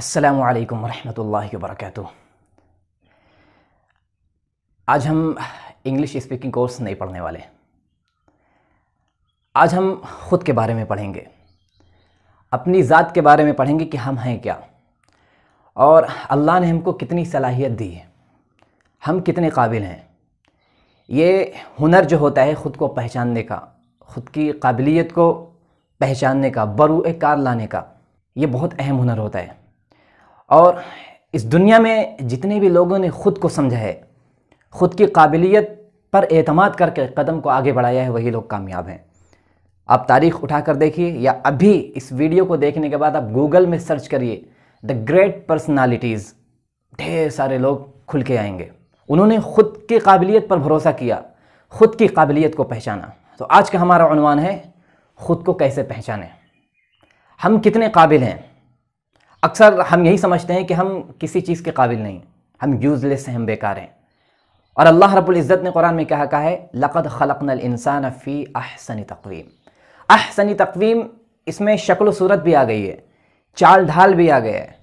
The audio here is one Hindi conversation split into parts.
अस्सलामु अलैकुम वरहमतुल्लाहि वबरकातुह। आज हम इंग्लिश स्पीकिंग कोर्स नहीं पढ़ने वाले। आज हम ख़ुद के बारे में पढ़ेंगे, अपनी ज़ात के बारे में पढ़ेंगे कि हम हैं क्या और अल्लाह ने हमको कितनी सलाहियत दी है, हम कितने काबिल हैं। ये हुनर जो होता है ख़ुद को पहचानने का, ख़ुद की काबिलियत को पहचानने का, बरूए कार लाने का, ये बहुत अहम हुनर होता है। और इस दुनिया में जितने भी लोगों ने ख़ुद को समझा है, ख़ुद की काबिलियत पर एतमाद करके कदम को आगे बढ़ाया है, वही लोग कामयाब हैं। आप तारीख़ उठा कर देखिए या अभी इस वीडियो को देखने के बाद आप गूगल में सर्च करिए द ग्रेट पर्सनालिटीज़, ढेर सारे लोग खुल के आएंगे। उन्होंने ख़ुद की काबिलियत पर भरोसा किया, ख़ुद की काबिलियत को पहचाना। तो आज का हमारा उन्वान है ख़ुद को कैसे पहचानें, हम कितने काबिल हैं। अक्सर हम यही समझते हैं कि हम किसी चीज़ के काबिल नहीं, हम यूज़लेस हैं, हम बेकार हैं। और अल्लाह रब्बुल इज़्ज़त ने कुरान में कहा है लक़द ख़लक़नल इंसान फ़ी अहसनि तक़वीम। अहसनी तक़वीम, इसमें शक्ल सूरत भी आ गई है, चाल ढाल भी आ गया है,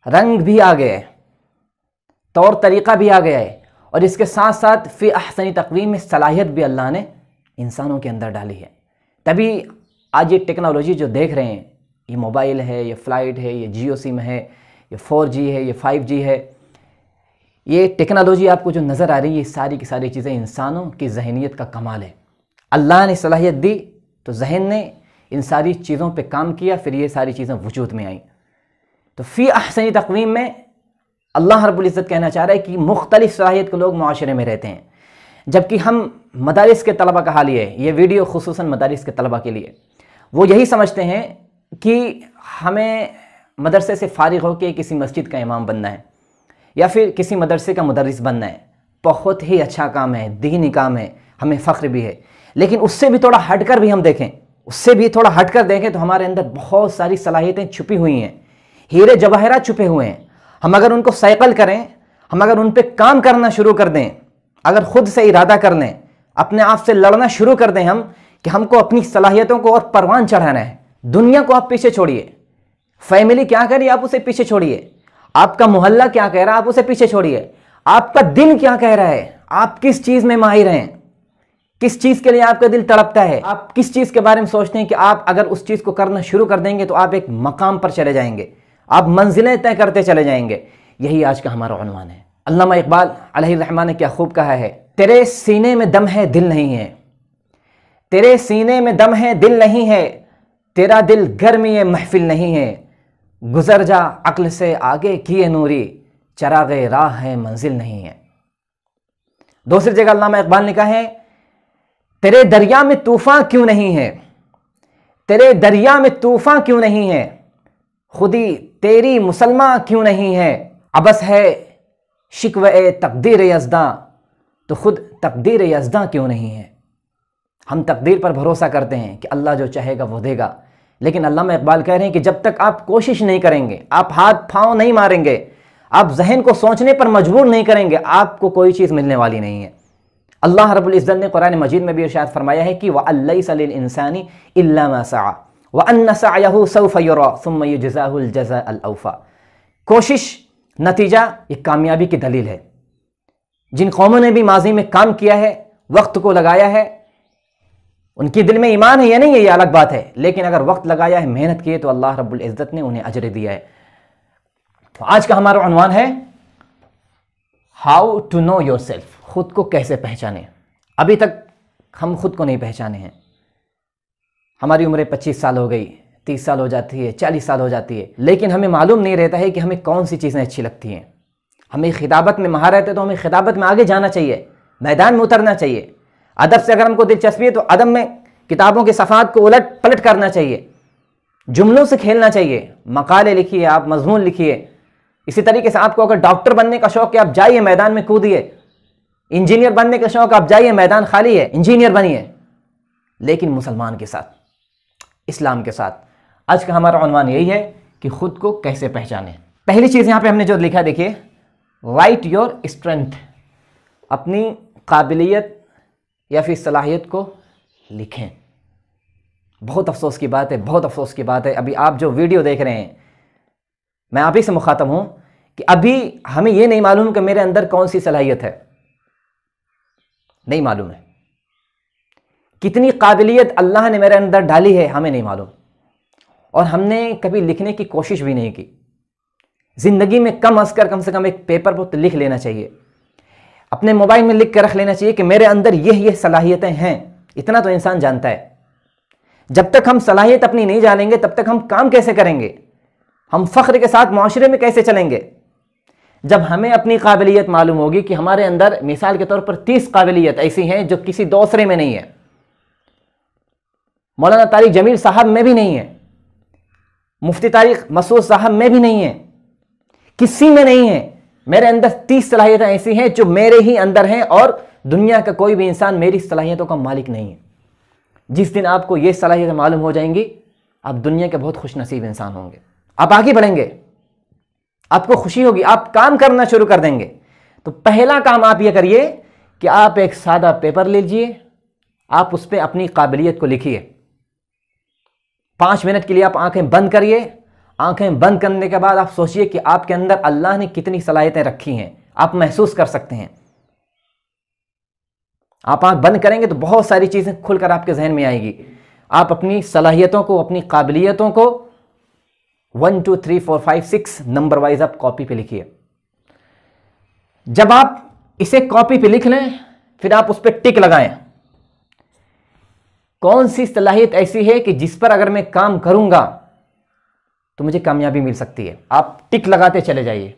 रंग भी आ गया है, तौर तरीक़ा भी आ गया है। और इसके साथ साथ फ़ी अहसनी तक़वीम में सलाहियत भी अल्लाह ने इंसानों के अंदर डाली है। तभी आज ये टेक्नोलॉजी जो देख रहे हैं, ये मोबाइल है, ये फ़्लाइट है, ये जियो सिम है, ये 4G है, ये 5G है, ये टेक्नोलॉजी आपको जो नज़र आ रही है, ये सारी की सारी चीज़ें इंसानों की जहनीत का कमाल है। अल्लाह ने सलाहियत दी तो जहन ने इन सारी चीज़ों पे काम किया, फिर ये सारी चीज़ें वजूद में आई। तो फ़ी अहसनी तक़वीम में अल्लाह रब्बुल इज़्ज़त कहना चाह रहा है कि मुख्तलिफ़ सलाहियत के लोग माशरे में रहते हैं। जबकि हम मदारिस के तलबा का हाल ये है, ये वीडियो खुसूसन मदारिस के तलबा के लिए, वो यही समझते हैं कि हमें मदरसे से फ़ारिग होकर किसी मस्जिद का इमाम बनना है या फिर किसी मदरसे का मुदर्रिस बनना है। बहुत ही अच्छा काम है, दीनी काम है, हमें फ़ख्र भी है। लेकिन उससे भी थोड़ा हटकर भी हम देखें, उससे भी थोड़ा हटकर देखें तो हमारे अंदर बहुत सारी सलाहियतें छुपी हुई हैं, हीरे जवाहरात छुपे हुए हैं। हम अगर उनको सैकल करें, हम अगर उन पर काम करना शुरू कर दें, अगर ख़ुद से इरादा कर लें, अपने आप से लड़ना शुरू कर दें हम कि हमको अपनी सलाहियतों को और परवान चढ़ाना है। दुनिया को आप पीछे छोड़िए, फैमिली क्या कह रही है आप उसे पीछे छोड़िए, आपका मोहल्ला क्या कह रहा है आप उसे पीछे छोड़िए, आपका दिल क्या कह रहा है, आप किस चीज़ में माहिर हैं, किस चीज़ के लिए आपका दिल तड़पता है, आप किस चीज़ के बारे में सोचते हैं कि आप अगर उस चीज़ को करना शुरू कर देंगे तो आप एक मकाम पर चले जाएंगे, आप मंजिलें तय करते चले जाएंगे। यही आज का हमारा उन्वान है। अल्लामा इकबाल अलैहिर्रहमान ने क्या खूब कहा है, तेरे सीने में दम है दिल नहीं है, तेरे सीने में दम है दिल नहीं है, तेरा दिल गर्मी महफिल नहीं है, गुजर जा अक्ल से आगे किए नूरी, चरागे राह है मंजिल नहीं है। दूसरी जगह अल्लामा इकबाल ने कहा है तेरे दरिया में तूफान क्यों नहीं है, तेरे दरिया में तूफान क्यों नहीं है, खुदी तेरी मुसलमान क्यों नहीं है, अबस है शिकवे तकदीर यज़दा, तो खुद तकदीर यज़दा क्यों नहीं है। हम तकदीर पर भरोसा करते हैं कि अल्लाह जो चाहेगा वो देगा, लेकिन अल्लामा इकबाल कह रहे हैं कि जब तक आप कोशिश नहीं करेंगे, आप हाथ पाँव नहीं मारेंगे, आप जहन को सोचने पर मजबूर नहीं करेंगे, आपको कोई चीज़ मिलने वाली नहीं है। अल्लाह रब्बुल इज़्ज़त ने कुरान मजीद में भी इरशाद फरमाया है कि वअल्लैसा लिल इंसानी इल्ला मा सआ व अन्न सअयहु सौफ युरा सुम्मा युजज़ाहुल जज़ाअल औफ़ा। कोशिश नतीजा ये कामयाबी की दलील है। जिन कौमों ने भी माजी में काम किया है, वक्त को लगाया है, उनके दिल में ईमान है या नहीं है ये अलग बात है, लेकिन अगर वक्त लगाया है, मेहनत की है, तो अल्लाह रब्बुल इज़्ज़त ने उन्हें अजर दिया है। तो आज का हमारा उन्वान है how to know yourself, खुद को कैसे पहचाने। अभी तक हम खुद को नहीं पहचाने हैं। हमारी उम्र 25 साल हो गई, 30 साल हो जाती है, 40 साल हो जाती है, लेकिन हमें मालूम नहीं रहता है कि हमें कौन सी चीज़ें अच्छी लगती हैं। हमें खिताबत में महारत है तो हमें खिताबत में आगे जाना चाहिए, मैदान में उतरना चाहिए। अदब से अगर हमको दिलचस्पी है तो अदब में किताबों के सफ़ात को उलट पलट करना चाहिए, जुमलों से खेलना चाहिए। मकाले लिखिए, आप मजमून लिखिए। इसी तरीके से आपको अगर डॉक्टर बनने का शौक़ है, आप जाइए मैदान में कूदिए। इंजीनियर बनने का शौक़, आप जाइए, मैदान खाली है, इंजीनियर बनिए, लेकिन मुसलमान के साथ, इस्लाम के साथ। आज का हमारा उन्वान यही है कि खुद को कैसे पहचाने। पहली चीज़ यहाँ पे हमने जो लिखा देखिए, राइट योर स्ट्रेंथ, अपनी काबिलियत या फिर सलाहियत को लिखें। बहुत अफसोस की बात है, बहुत अफसोस की बात है, अभी आप जो वीडियो देख रहे हैं, मैं आप ही से मुखातब हूं कि अभी हमें यह नहीं मालूम कि मेरे अंदर कौन सी सलाहियत है, नहीं मालूम है। कितनी काबिलियत अल्लाह ने मेरे अंदर डाली है हमें नहीं मालूम, और हमने कभी लिखने की कोशिश भी नहीं की। ज़िंदगी में कम से कम एक पेपर पर तो लिख लेना चाहिए, अपने मोबाइल में लिख कर रख लेना चाहिए कि मेरे अंदर ये सलाहियतें हैं। इतना तो इंसान जानता है। जब तक हम सलाहियत अपनी नहीं जानेंगे तब तक हम काम कैसे करेंगे, हम फ़ख्र के साथ माशरे में कैसे चलेंगे। जब हमें अपनी काबिलियत मालूम होगी कि हमारे अंदर मिसाल के तौर पर 30 काबिलियत ऐसी हैं जो किसी दूसरे में नहीं है, मौलाना तारिक जमील साहब में भी नहीं है, मुफ्ती तारिक मसूद साहब में भी नहीं है, किसी में नहीं है। मेरे अंदर 30 सलाहियतें ऐसी हैं जो मेरे ही अंदर हैं, और दुनिया का कोई भी इंसान मेरी सलाहियतों का मालिक नहीं है। जिस दिन आपको ये सलाहियतें मालूम हो जाएंगी, आप दुनिया के बहुत खुशनसीब इंसान होंगे। आप आगे बढ़ेंगे, आपको खुशी होगी, आप काम करना शुरू कर देंगे। तो पहला काम आप ये करिए कि आप एक सादा पेपर लीजिए, आप उस पर अपनी काबिलियत को लिखिए। 5 मिनट के लिए आप आंखें बंद करिए। आंखें बंद करने के बाद आप सोचिए कि आपके अंदर अल्लाह ने कितनी सलाहियतें रखी हैं, आप महसूस कर सकते हैं। आप आंख बंद करेंगे तो बहुत सारी चीज़ें खुलकर आपके जहन में आएगी। आप अपनी सलाहियतों को, अपनी काबिलियतों को 1 2 3 4 5 6 नंबर वाइज आप कॉपी पे लिखिए। जब आप इसे कॉपी पे लिख लें, फिर आप उस पर टिक लगाएं। कौन सी सलाहियत ऐसी है कि जिस पर अगर मैं काम करूंगा तो मुझे कामयाबी मिल सकती है। आप टिक लगाते चले जाइए,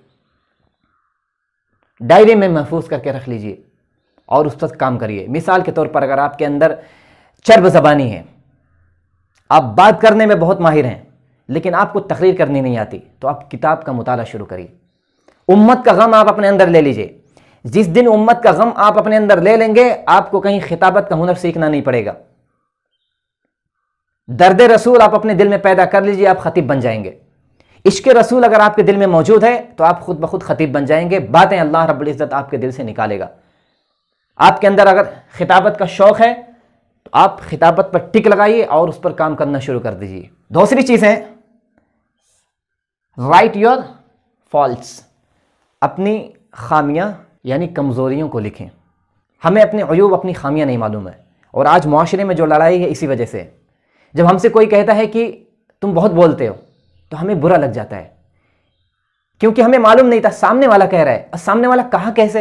डायरी में महफूज करके रख लीजिए और उस पर काम करिए। मिसाल के तौर पर अगर आपके अंदर चर्ब ज़बानी है, आप बात करने में बहुत माहिर हैं लेकिन आपको तकरीर करनी नहीं आती, तो आप किताब का मुताला शुरू करिए। उम्मत का गम आप अपने अंदर ले लीजिए। जिस दिन उम्मत का गम आप अपने अंदर ले लेंगे, आपको कहीं खिताबत का हुनर सीखना नहीं पड़ेगा। दर्द रसूल आप अपने दिल में पैदा कर लीजिए, आप खतीब बन जाएंगे। इश्क रसूल अगर आपके दिल में मौजूद है तो आप खुद ब खुद खतीब बन जाएंगे। बातें अल्लाह रब्बुल इज़्ज़त आपके दिल से निकालेगा। आपके अंदर अगर खिताबत का शौक़ है तो आप खिताबत पर टिक लगाइए और उस पर काम करना शुरू कर दीजिए। दूसरी चीज़ है, राइट योर फॉल्ट्स। अपनी खामियां यानी कमज़ोरियों को लिखें। हमें अपने अयूब, अपनी खामियां नहीं मालूम है, और आज माशरे में जो लड़ाई है इसी वजह से। जब हमसे कोई कहता है कि तुम बहुत बोलते हो तो हमें बुरा लग जाता है, क्योंकि हमें मालूम नहीं था सामने वाला कह रहा है, और सामने वाला कहा कैसे।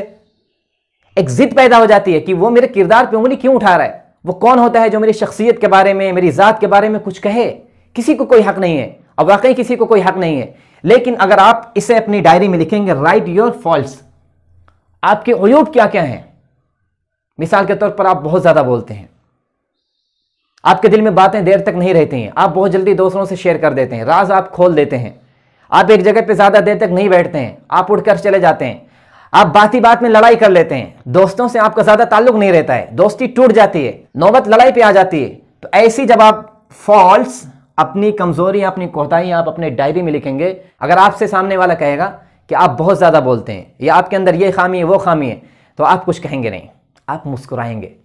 एक जिद पैदा हो जाती है कि वो मेरे किरदार पे उंगली क्यों उठा रहा है। वो कौन होता है जो मेरी शख्सियत के बारे में, मेरी ज़ात के बारे में कुछ कहे। किसी को कोई हक नहीं है, और वाकई किसी को कोई हक नहीं है। लेकिन अगर आप इसे अपनी डायरी में लिखेंगे, राइट योर फॉल्ट्स, आपके अयूब क्या क्या हैं। मिसाल के तौर पर आप बहुत ज़्यादा बोलते हैं, आपके दिल में बातें देर तक नहीं रहती हैं, आप बहुत जल्दी दूसरों से शेयर कर देते हैं, राज आप खोल देते हैं, आप एक जगह पे ज़्यादा देर तक नहीं बैठते हैं, आप उठकर चले जाते हैं, आप बात ही बात में लड़ाई कर लेते हैं, दोस्तों से आपका ज़्यादा ताल्लुक नहीं रहता है, दोस्ती टूट जाती है, नौबत लड़ाई पे आ जाती है। तो ऐसी जब आप फॉल्ट्स, अपनी कमज़ोरी, अपनी कोताही आप अपने डायरी में लिखेंगे, अगर आपसे सामने वाला कहेगा कि आप बहुत ज़्यादा बोलते हैं या आपके अंदर ये खामी है वो खामी है, तो आप कुछ कहेंगे नहीं, आप मुस्कुराएंगे।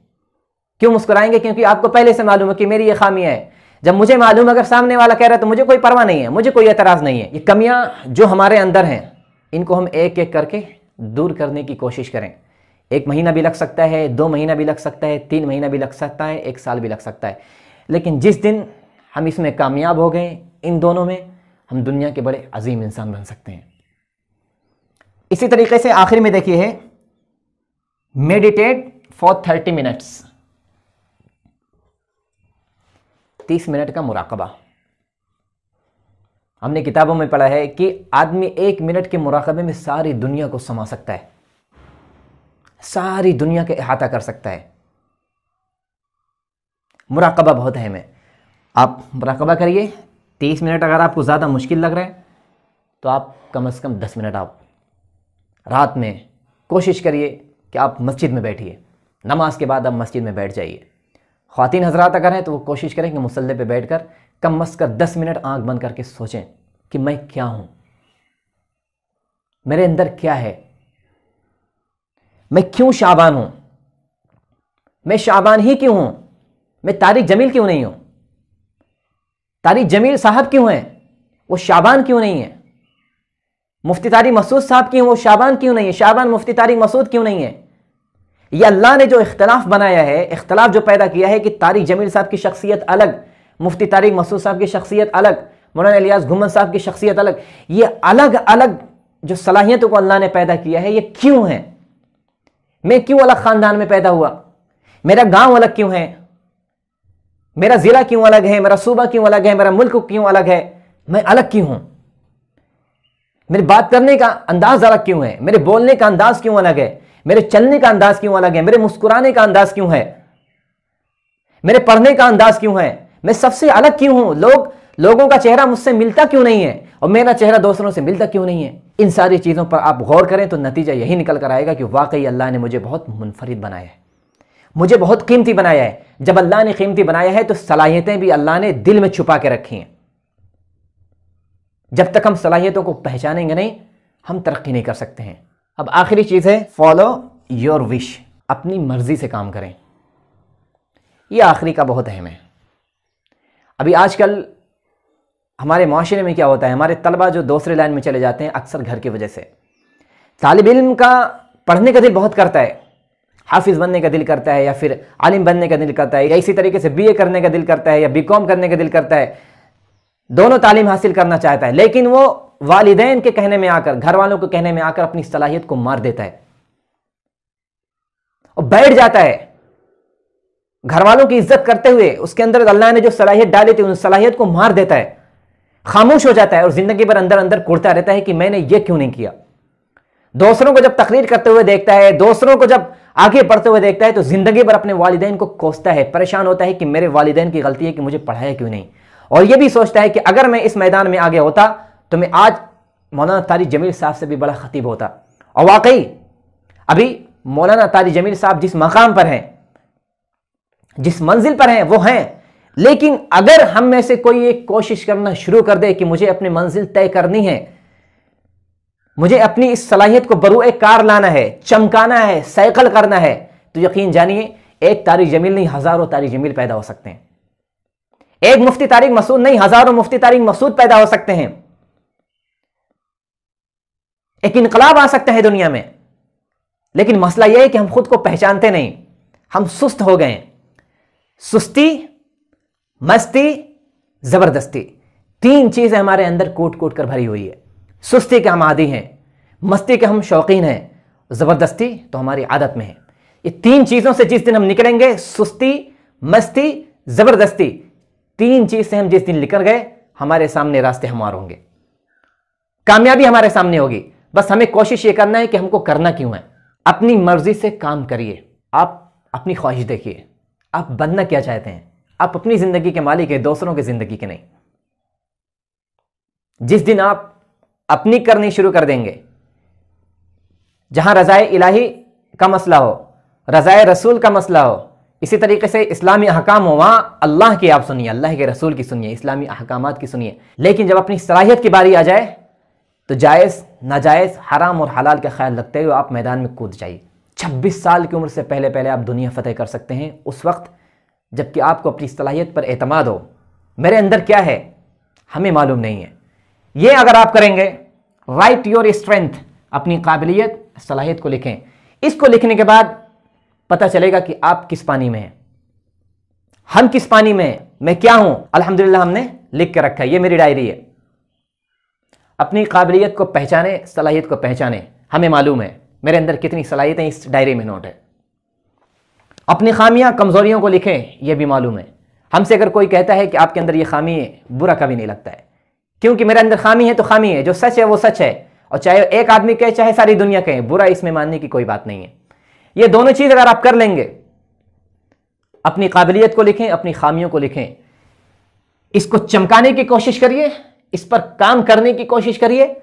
क्यों मुस्कुराएंगे? क्योंकि आपको पहले से मालूम है कि मेरी ये खामियां है। जब मुझे मालूम है अगर सामने वाला कह रहा है तो मुझे कोई परवाह नहीं है, मुझे कोई एतराज़ नहीं है। ये कमियां जो हमारे अंदर हैं, इनको हम एक एक करके दूर करने की कोशिश करें। 1 महीना भी लग सकता है, 2 महीना भी लग सकता है, 3 महीना भी लग सकता है, 1 साल भी लग सकता है। लेकिन जिस दिन हम इसमें कामयाब हो गए, इन दोनों में, हम दुनिया के बड़े अजीम इंसान बन सकते हैं। इसी तरीके से आखिर में देखिए है, मेडिटेट फॉर 30 मिनट्स, 30 मिनट का मुराकबा। हमने किताबों में पढ़ा है कि आदमी 1 मिनट के मुराकबे में सारी दुनिया को समा सकता है, सारी दुनिया के अहाता कर सकता है। मुराकबा बहुत अहम है। आप मुराकबा करिए। 30 मिनट अगर आपको ज़्यादा मुश्किल लग रहा है तो आप कम से कम 10 मिनट आप रात में कोशिश करिए कि आप मस्जिद में बैठिए। नमाज के बाद आप मस्जिद में बैठ जाइए। ख्वातीन हजरात अगर हैं तो वो कोशिश करें कि मुसल्ले पे बैठकर कम से कम 10 मिनट आंख बंद करके सोचें कि मैं क्या हूं, मेरे अंदर क्या है, मैं क्यों शाबान हूं, मैं शाबान ही क्यों हूं, मैं तारिक जमील क्यों नहीं हूं, तारिक जमील साहब क्यों हैं, वो शाबान क्यों नहीं है। मुफ्ती तारिक मसूद साहब क्यों, वो शाबान क्यों नहीं है, शाबान मुफ्ती तारिक मसूद क्यों नहीं है? ये अल्लाह ने जो इख्तलाफ बनाया है, इख्तलाफ जो पैदा किया है कि तारिक जमील साहब की शख्सियत अलग, मुफ्ती तारिक मसूद साहब की शख्सियत अलग, मौलाना इलियास घुम्मद साहब की शख्सियत अलग, ये अलग अलग जो सलाहियतों को अल्लाह ने पैदा किया है, ये क्यों है? मैं क्यों अलग ख़ानदान में पैदा हुआ? मेरा गांव अलग क्यों है? मेरा ज़िला क्यों अलग है? मेरा सूबा क्यों अलग है? मेरा मुल्क क्यों अलग है? मैं अलग क्यों हूं? मेरी बात करने का अंदाज अलग क्यों है? मेरे बोलने का अंदाज क्यों अलग है? मेरे चलने का अंदाज क्यों अलग है? मेरे मुस्कुराने का अंदाज क्यों है? मेरे पढ़ने का अंदाज क्यों है? मैं सबसे अलग क्यों हूं? लोगों का चेहरा मुझसे मिलता क्यों नहीं है और मेरा चेहरा दूसरों से मिलता क्यों नहीं है? इन सारी चीज़ों पर आप गौर करें तो नतीजा यही निकल कर आएगा कि वाकई अल्लाह ने मुझे बहुत मुनफरिद बनाया है, मुझे बहुत कीमती बनाया है। जब अल्लाह ने कीमती बनाया है तो सलाहियतें भी अल्लाह ने दिल में छुपा के रखी हैं। जब तक हम सलाहियतों को पहचानेंगे नहीं, हम तरक्की नहीं कर सकते हैं। अब आखिरी चीज़ है फॉलो योर विश, अपनी मर्जी से काम करें। यह आखिरी का बहुत अहम है। अभी आजकल हमारे माशरे में क्या होता है, हमारे तलबा जो दूसरे लाइन में चले जाते हैं अक्सर घर की वजह से। तालिब इल्म का पढ़ने का दिल बहुत करता है, हाफिज़ बनने का दिल करता है, या फिर आलिम बनने का दिल करता है, या इसी तरीके से बीए करने का दिल करता है, या बीकॉम करने का दिल करता है, दोनों तालीम हासिल करना चाहता है, लेकिन वो वालिदैन के कहने में आकर, घर वालों के कहने में आकर अपनी सलाहियत को मार देता है और बैठ जाता है। घर वालों की इज्जत करते हुए उसके अंदर अल्लाह ने जो सलाहियत डाली थी, उस सलाहियत को मार देता है, खामोश हो जाता है और जिंदगी भर अंदर अंदर कुड़ता रहता है कि मैंने ये क्यों नहीं किया। दूसरों को जब तकरीर करते हुए देखता है, दूसरों को जब आगे बढ़ते हुए देखता है, तो जिंदगी भर अपने वालिदैन को कोसता है, परेशान होता है कि मेरे वालिदैन की गलती है कि मुझे पढ़ाया क्यों नहीं। और यह भी सोचता है कि अगर मैं इस मैदान में आगे होता तो मैं आज मौलाना तारिक जमील साहब से भी बड़ा खतीब होता। और वाकई अभी मौलाना तारिक जमील साहब जिस मकाम पर हैं, जिस मंजिल पर हैं, वो हैं, लेकिन अगर हम में से कोई एक कोशिश करना शुरू कर दे कि मुझे अपनी मंजिल तय करनी है, मुझे अपनी इस सलाहियत को बरूए कार लाना है, चमकाना है, साइकिल करना है, तो यकीन जानिए एक तारिक जमील नहीं, हजारों तारिक जमील पैदा हो सकते हैं। एक मुफ्ती तारिक मसूद नहीं, हजारों मुफ्ती तारिक मसूद पैदा हो सकते हैं। एक इनकलाब आ सकता है दुनिया में। लेकिन मसला यह है कि हम खुद को पहचानते नहीं, हम सुस्त हो गए। सुस्ती, मस्ती, जबरदस्ती, तीन चीजें हमारे अंदर कूट कूट कर भरी हुई है। सुस्ती के हम आदी हैं, मस्ती के हम शौकीन हैं, जबरदस्ती तो हमारी आदत में है। ये तीन चीजों से जिस दिन हम निकलेंगे, सुस्ती, मस्ती, जबरदस्ती, तीन चीज से हम जिस दिन निकल गए, हमारे सामने रास्ते हमारे होंगे, कामयाबी हमारे सामने होगी। बस हमें कोशिश ये करना है कि हमको करना क्यों है। अपनी मर्जी से काम करिए, आप अपनी ख्वाहिश देखिए, आप बनना क्या चाहते हैं। आप अपनी जिंदगी के मालिक हैं, दूसरों की जिंदगी के नहीं। जिस दिन आप अपनी करनी शुरू कर देंगे, जहां रज़ाए इलाही का मसला हो, रज़ाए रसूल का मसला हो, इसी तरीके से इस्लामी अहकाम हो, वहां अल्लाह की आप सुनिए, अल्लाह के रसूल की सुनिए, इस्लामी अहकामात की सुनिए। लेकिन जब अपनी सलाहियत की बारी आ जाए तो जायज़ नाजायज़, हराम और हलाल का ख्याल रखते हुए आप मैदान में कूद जाइए। 26 साल की उम्र से पहले पहले आप दुनिया फतेह कर सकते हैं, उस वक्त जबकि आपको अपनी सलाहियत पर एतमाद हो। मेरे अंदर क्या है हमें मालूम नहीं है। ये अगर आप करेंगे, राइट योर स्ट्रेंथ, अपनी काबिलियत, सलाहियत को लिखें। इसको लिखने के बाद पता चलेगा कि आप किस पानी में हैं, हम किस पानी में हैं, मैं क्या हूं। अल्हम्दुलिल्लाह हमने लिख के रखा है, ये मेरी डायरी है। अपनी काबिलियत को पहचाने, सलाहियत को पहचाने। हमें मालूम है मेरे अंदर कितनी सलाहियतें इस डायरी में नोट है। अपनी खामियां, कमजोरियों को लिखें, यह भी मालूम है। हमसे अगर कोई कहता है कि आपके अंदर ये खामी है, बुरा कभी नहीं लगता है, क्योंकि मेरे अंदर खामी है तो खामी है, जो सच है वो सच है। और चाहे एक आदमी कहे, चाहे सारी दुनिया कहे, बुरा इसमें मानने की कोई बात नहीं है। ये दोनों चीज अगर आप कर लेंगे, अपनी काबिलियत को लिखें, अपनी खामियों को लिखें, इसको चमकाने की कोशिश करिए, इस पर काम करने की कोशिश करिए,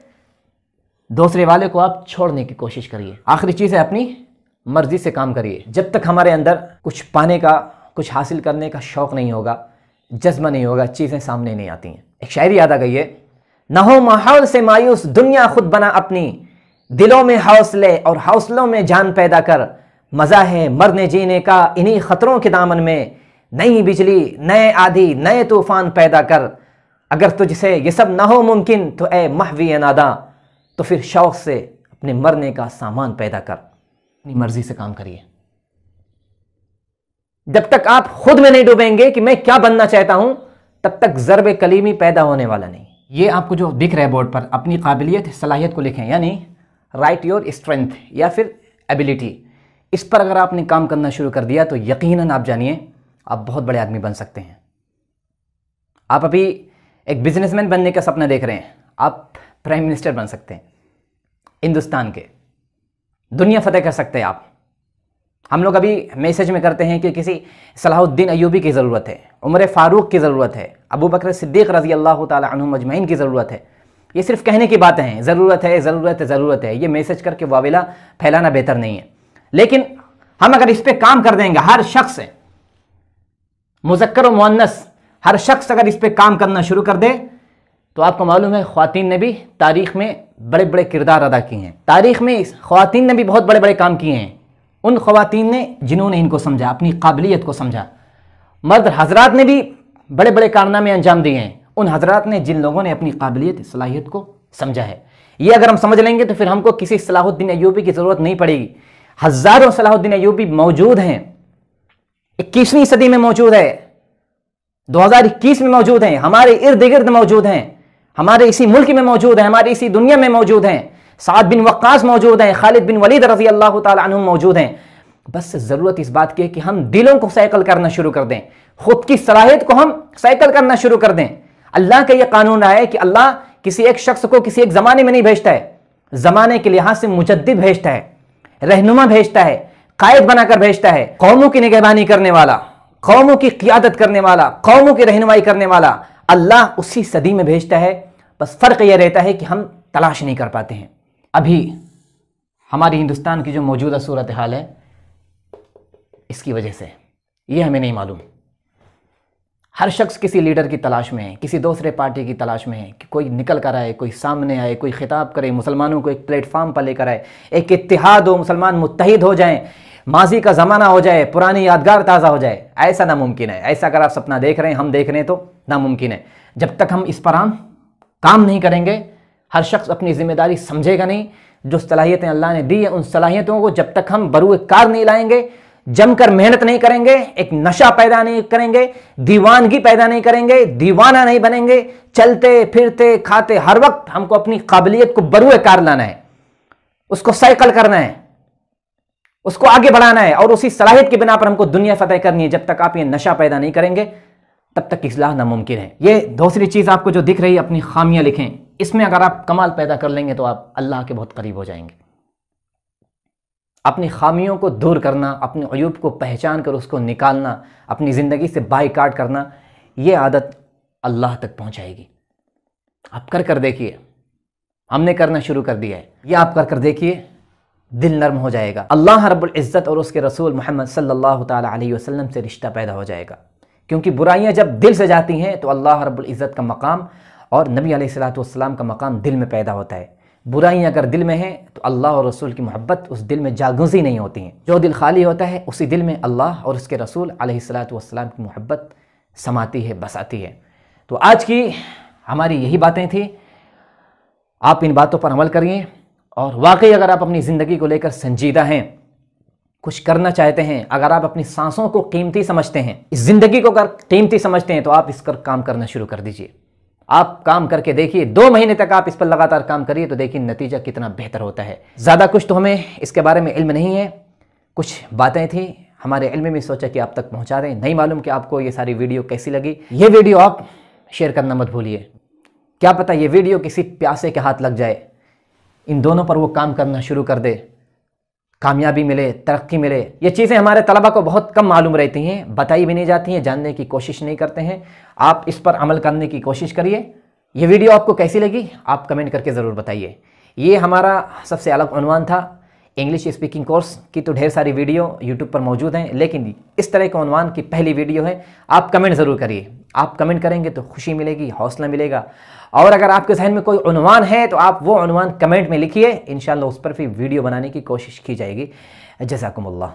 दूसरे वाले को आप छोड़ने की कोशिश करिए। आखिरी चीज है, अपनी मर्जी से काम करिए। जब तक हमारे अंदर कुछ पाने का, कुछ हासिल करने का शौक नहीं होगा, जज्बा नहीं होगा, चीजें सामने नहीं आती हैं। एक शायरी याद आ गई है, न हो माहौल से मायूस, दुनिया खुद बना अपनी, दिलों में हौसले और हौसलों में जान पैदा कर, मजा है मरने जीने का इन्हीं खतरों के दामन में, नई बिजली, नए आधी, नए तूफान पैदा कर, अगर तुझसे ये सब ना हो मुमकिन तो ए महवी नादा, तो फिर शौक़ से अपने मरने का सामान पैदा कर, अपनी मर्जी से काम करिए। जब तक आप खुद में नहीं डूबेंगे कि मैं क्या बनना चाहता हूं, तब तक ज़र्ब कलीमी पैदा होने वाला नहीं। ये आपको जो दिख रहा है बोर्ड पर, अपनी काबिलियत सलाहियत को लिखें, यानी राइट योर स्ट्रेंथ या फिर एबिलिटी। इस पर अगर आपने काम करना शुरू कर दिया तो यकीनन आप जानिए आप बहुत बड़े आदमी बन सकते हैं। आप अभी एक बिजनेसमैन बनने का सपना देख रहे हैं, आप प्राइम मिनिस्टर बन सकते हैं हिंदुस्तान के, दुनिया फतेह कर सकते हैं आप। हम लोग अभी मैसेज में करते हैं कि किसी सलाहुद्दीन अय्यूबी की ज़रूरत है, उमर फ़ारूक की ज़रूरत है, अबू बकर सिद्दीक़ रज़ी अल्लाह ताला अन्हुम अजमईन की ज़रूरत है। ये सिर्फ कहने की बातें हैं, ज़रूरत है ज़रूरत है ज़रूरत है, ये मैसेज करके वाविला फैलाना बेहतर नहीं है। लेकिन हम अगर इस पर काम कर देंगे, हर शख्स मुज़क्कर व मुअन्नस हर शख्स अगर इस पर काम करना शुरू कर दे, तो आपको मालूम है ख़वातीन ने भी तारीख़ में बड़े बड़े किरदार अदा किए हैं। तारीख़ में ख़वातीन ने भी बहुत बड़े बड़े काम किए हैं। उन ख़वातीन ने जिन्होंने इनको समझा, अपनी काबिलियत को समझा। मर्द हजरात ने भी बड़े बड़े कारनामे अंजाम दिए हैं, उन हजरात ने जिन लोगों ने अपनी काबिलियत सलाहियत को समझा है। ये अगर हम समझ लेंगे तो फिर हमको किसी सलाहुद्दीन अय्यूबी की ज़रूरत नहीं पड़ेगी। हज़ारों सलाहुद्दीन अय्यूबी मौजूद हैं, 21वीं सदी में मौजूद है, 2021 में मौजूद हैं, हमारे इर्द गिर्द मौजूद हैं, हमारे इसी मुल्क में मौजूद हैं, हमारी इसी दुनिया में मौजूद हैं। साद बिन वक्कास मौजूद हैं, खालिद बिन वलीद रज़ी अल्लाह ताला अन्हुम मौजूद हैं। बस ज़रूरत इस बात की है कि हम दिलों को साइकिल करना शुरू कर दें, खुद की सलाहियत को हम साइकिल करना शुरू कर दें। अल्लाह का यह कानून है कि अल्लाह किसी एक शख्स को किसी एक ज़माने में नहीं भेजता है, ज़माने के लिहाज से मुजद्दिद भेजता है, रहनुमा भेजता है, कायद बनाकर भेजता है, कौमों की निगहबानी करने वाला, कौमों की क़ियादत करने वाला, कौमों की रहनुमाई करने वाला अल्लाह उसी सदी में भेजता है। बस फ़र्क यह रहता है कि हम तलाश नहीं कर पाते हैं। अभी हमारी हिंदुस्तान की जो मौजूदा सूरत हाल है, इसकी वजह से ये हमें नहीं मालूम। हर शख्स किसी लीडर की तलाश में है, किसी दूसरे पार्टी की तलाश में है कि कोई निकल कर आए, कोई सामने आए, कोई खिताब करे, मुसलमानों को एक प्लेटफार्म पर लेकर आए, एक इत्तिहाद हो, मुसलमान मुत्तहिद हो जाएं, माजी का ज़माना हो जाए, पुरानी यादगार ताज़ा हो जाए। ऐसा नामुमकिन है। ऐसा अगर आप सपना देख रहे हैं, हम देख रहे हैं, तो नामुमकिन है। जब तक हम इस पर काम नहीं करेंगे, हर शख्स अपनी जिम्मेदारी समझेगा नहीं। जो सलाहियतें अल्लाह ने दी है, उन सलाहियतों को जब तक हम बरूए कार नहीं लाएंगे, जमकर मेहनत नहीं करेंगे, एक नशा पैदा नहीं करेंगे, दीवानगी पैदा नहीं करेंगे, दीवाना नहीं बनेंगे, चलते फिरते खाते हर वक्त हमको अपनी काबिलियत को बरूए कार लाना है, उसको साइकिल करना है, उसको आगे बढ़ाना है, और उसी सलाहियत की बिना पर हमको दुनिया फतेह करनी है। जब तक आप ये नशा पैदा नहीं करेंगे, तब तक इस्लाह नामुमकिन है। ये दूसरी चीज़ आपको जो दिख रही है, अपनी खामियां लिखें। इसमें अगर आप कमाल पैदा कर लेंगे तो आप अल्लाह के बहुत करीब हो जाएंगे। अपनी खामियों को दूर करना, अपने अयूब को पहचान कर उसको निकालना, अपनी ज़िंदगी से बाइकाट करना, ये आदत अल्लाह तक पहुंचाएगी। आप कर कर देखिए, हमने करना शुरू कर दिया है। ये आप कर कर देखिए, दिल नर्म हो जाएगा। अल्लाह रब्बुल इज़्ज़त और उसके रसूल मोहम्मद सल्लल्लाहु ताला अलैहि वसल्लम से रिश्ता पैदा हो जाएगा। क्योंकि बुराइयां जब दिल से जाती हैं तो अल्लाह रब्बुल इज़्ज़त का मकाम और नबी अलैहिस्सलातु वस्सलाम का मकाम दिल में पैदा होता है। बुराइयां अगर दिल में हैं तो अल्लाह और रसूल की मोहब्बत उस दिल में जागुज़ी नहीं होती हैं। जो दिल खाली होता है, उसी दिल में अल्लाह और उसके रसूल अलैहिस्सलातु वस्सलाम की मोहब्बत समाती है, बसाती है। तो आज की हमारी यही बातें थी। आप इन बातों पर अमल करिए, और वाकई अगर आप अपनी ज़िंदगी को लेकर संजीदा हैं, कुछ करना चाहते हैं, अगर आप अपनी सांसों को कीमती समझते हैं, इस ज़िंदगी को अगर कीमती समझते हैं, तो आप इस पर काम करना शुरू कर दीजिए। आप काम करके देखिए, 2 महीने तक आप इस पर लगातार काम करिए तो देखिए नतीजा कितना बेहतर होता है। ज़्यादा कुछ तो हमें इसके बारे में इल्म नहीं है, कुछ बातें थी हमारे इल्म में, सोचा कि आप तक पहुंचा दें। नहीं मालूम कि आपको ये सारी वीडियो कैसी लगी। ये वीडियो आप शेयर करना मत भूलिए, क्या पता ये वीडियो किसी प्यासे के हाथ लग जाए, इन दोनों पर वो काम करना शुरू कर दे, कामयाबी मिले, तरक्की मिले। ये चीज़ें हमारे तलबा को बहुत कम मालूम रहती हैं, बताई भी नहीं जाती हैं, जानने की कोशिश नहीं करते हैं। आप इस पर अमल करने की कोशिश करिए। ये वीडियो आपको कैसी लगी आप कमेंट करके ज़रूर बताइए। ये हमारा सबसे अलग उन्वान था। इंग्लिश स्पीकिंग कोर्स की तो ढेर सारी वीडियो यूट्यूब पर मौजूद हैं, लेकिन इस तरह के उन्वान की पहली वीडियो है। आप कमेंट ज़रूर करिए, आप कमेंट करेंगे तो खुशी मिलेगी, हौसला मिलेगा। और अगर आपके जहन में कोई उन्वान है तो आप वो उन्वान कमेंट में लिखिए, इंशाअल्लाह उस पर भी वीडियो बनाने की कोशिश की जाएगी। जज़ाकुमुल्लाह।